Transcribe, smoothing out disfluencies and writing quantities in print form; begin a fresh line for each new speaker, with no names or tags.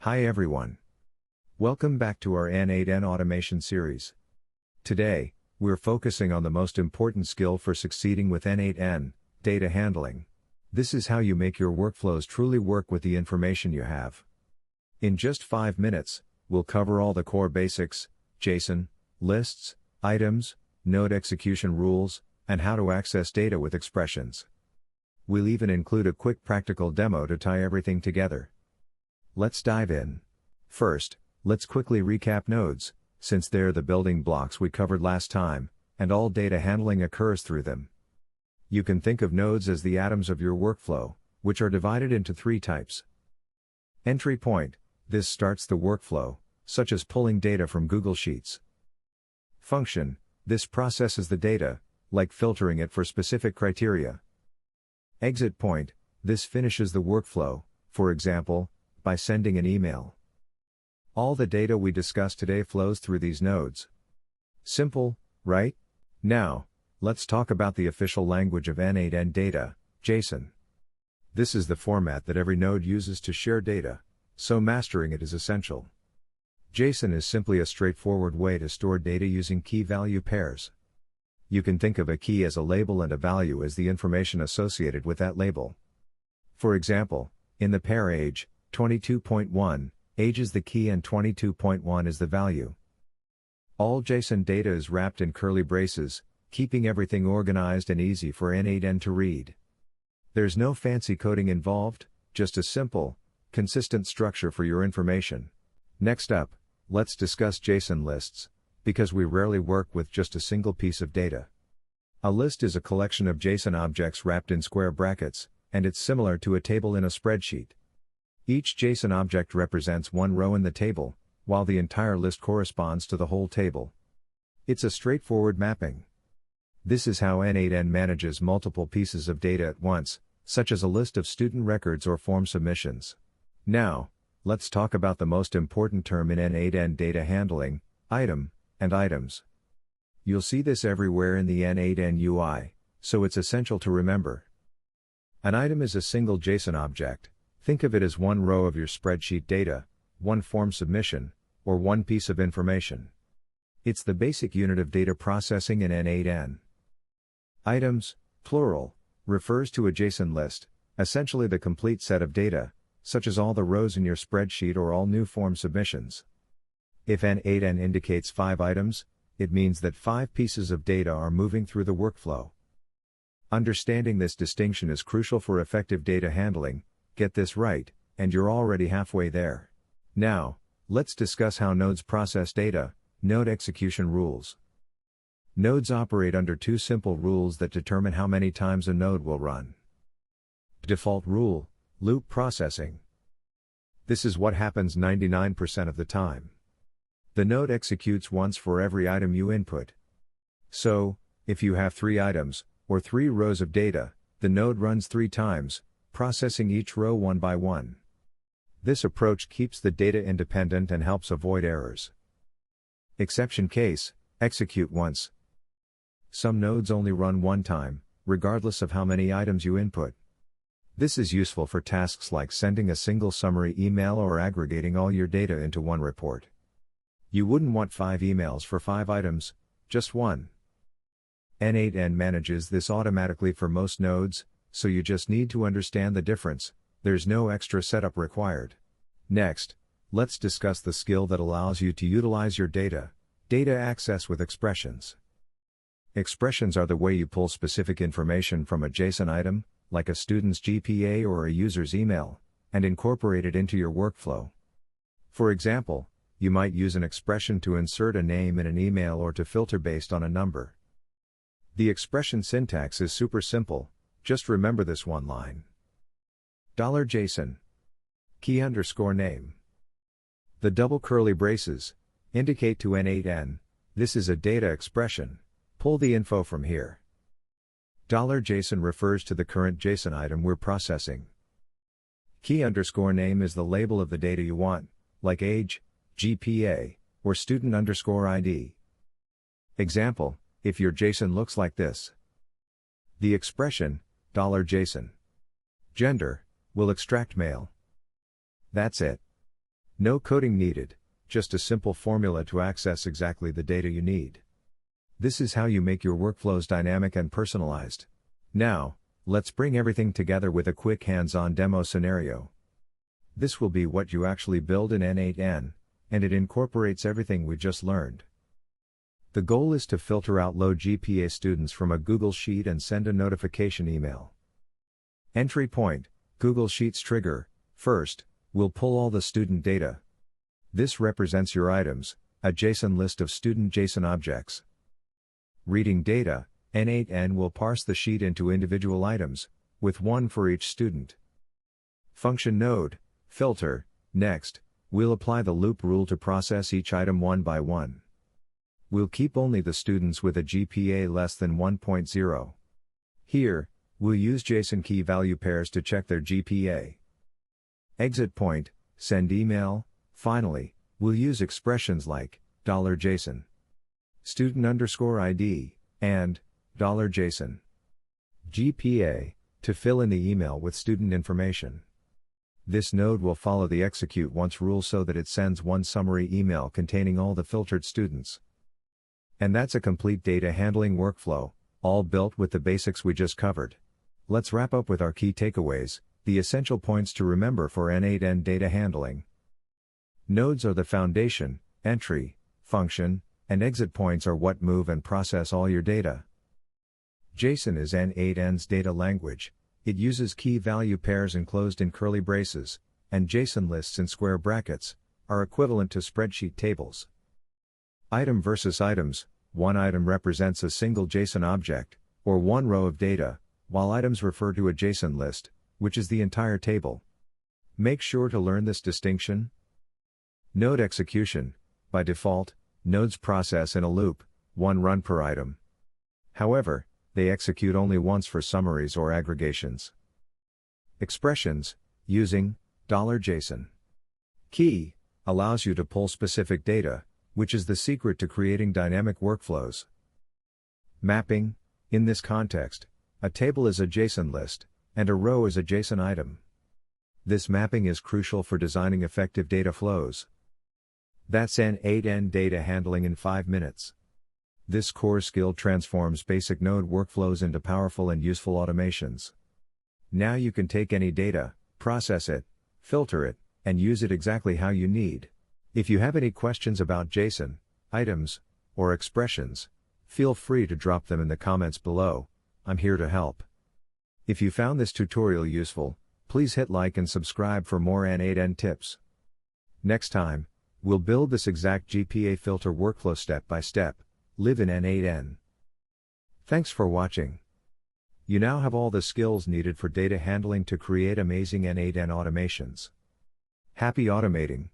Hi everyone. Welcome back to our n8n automation series. Today, we're focusing on the most important skill for succeeding with n8n, data handling. This is how you make your workflows truly work with the information you have. In just 5 minutes, we'll cover all the core basics, JSON, lists, items, node execution rules, and how to access data with expressions. We'll even include a quick practical demo to tie everything together. Let's dive in. First, let's quickly recap nodes, since they're the building blocks we covered last time, and all data handling occurs through them. You can think of nodes as the atoms of your workflow, which are divided into 3 types. Entry point, this starts the workflow, such as pulling data from Google Sheets. Function, this processes the data, like filtering it for specific criteria. Exit point, this finishes the workflow, for example, by sending an email. All the data we discussed today flows through these nodes. Simple, right? Now, let's talk about the official language of n8n data, JSON. This is the format that every node uses to share data, so mastering it is essential. JSON is simply a straightforward way to store data using key-value pairs. You can think of a key as a label and a value as the information associated with that label. For example, in the pair age, 22.1, age is the key and 22.1 is the value. All JSON data is wrapped in curly braces, keeping everything organized and easy for n8n to read. There's no fancy coding involved, just a simple, consistent structure for your information. Next up, let's discuss JSON lists, because we rarely work with just a single piece of data. A list is a collection of JSON objects wrapped in square brackets, and it's similar to a table in a spreadsheet. Each JSON object represents one row in the table, while the entire list corresponds to the whole table. It's a straightforward mapping. This is how n8n manages multiple pieces of data at once, such as a list of student records or form submissions. Now, let's talk about the most important term in n8n data handling, item, and items. You'll see this everywhere in the n8n UI, so it's essential to remember. An item is a single JSON object. Think of it as one row of your spreadsheet data, one form submission, or one piece of information. It's the basic unit of data processing in n8n. Items, plural, refers to a JSON list, essentially the complete set of data, such as all the rows in your spreadsheet or all new form submissions. If n8n indicates 5 items, it means that 5 pieces of data are moving through the workflow. Understanding this distinction is crucial for effective data handling. Get this right, and you're already halfway there. Now, let's discuss how nodes process data, node execution rules. Nodes operate under 2 simple rules that determine how many times a node will run. Default rule, loop processing. This is what happens 99% of the time. The node executes once for every item you input. So, if you have 3 items, or 3 rows of data, the node runs 3 times, processing each row one by one. This approach keeps the data independent and helps avoid errors. Exception case, execute once. Some nodes only run one time, regardless of how many items you input. This is useful for tasks like sending a single summary email or aggregating all your data into one report. You wouldn't want 5 emails for 5 items, just one. n8n manages this automatically for most nodes, so you just need to understand the difference. There's no extra setup required. Next, let's discuss the skill that allows you to utilize your data access with expressions. Expressions are the way you pull specific information from a JSON item, like a student's GPA or a user's email, and incorporate it into your workflow. For example, you might use an expression to insert a name in an email or to filter based on a number. The expression syntax is super simple. Just remember this one line. $JSON. Key_name. The double curly braces indicate to n8n, this is a data expression. Pull the info from here. $JSON refers to the current JSON item we're processing. Key_name is the label of the data you want, like age, GPA, or student_ID. Example, if your JSON looks like this. The expression, $JSON. Gender, will extract male. That's it. No coding needed, just a simple formula to access exactly the data you need. This is how you make your workflows dynamic and personalized. Now, let's bring everything together with a quick hands-on demo scenario. This will be what you actually build in n8n, and it incorporates everything we just learned. The goal is to filter out low GPA students from a Google Sheet and send a notification email. Entry point, Google Sheets trigger. First, we'll pull all the student data. This represents your items, a JSON list of student JSON objects. Reading data, n8n will parse the sheet into individual items, with one for each student. Function node, filter. Next, we'll apply the loop rule to process each item one by one. We'll keep only the students with a GPA less than 1.0. Here, we'll use JSON key value pairs to check their GPA. Exit point, send email. Finally, we'll use expressions like $JSON, student_ID, and $JSON GPA to fill in the email with student information. This node will follow the execute once rule so that it sends one summary email containing all the filtered students. And that's a complete data handling workflow, all built with the basics we just covered. Let's wrap up with our key takeaways, the essential points to remember for n8n data handling. Nodes are the foundation, entry, function, and exit points are what move and process all your data. JSON is n8n's data language. It uses key value pairs enclosed in curly braces, and JSON lists in square brackets, are equivalent to spreadsheet tables. Item versus items, one item represents a single JSON object, or one row of data, while items refer to a JSON list, which is the entire table. Make sure to learn this distinction. Node execution, by default, nodes process in a loop, one run per item. However, they execute only once for summaries or aggregations. Expressions, using $JSON. Key, allows you to pull specific data, which is the secret to creating dynamic workflows. Mapping, in this context, a table is a JSON list, and a row is a JSON item. This mapping is crucial for designing effective data flows. That's n8n data handling in 5 minutes. This core skill transforms basic node workflows into powerful and useful automations. Now you can take any data, process it, filter it, and use it exactly how you need. If you have any questions about JSON, items, or expressions, feel free to drop them in the comments below. I'm here to help. If you found this tutorial useful, please hit like and subscribe for more n8n tips. Next time, we'll build this exact GPA filter workflow step by step. Live in n8n. Thanks for watching. You now have all the skills needed for data handling to create amazing n8n automations. Happy automating!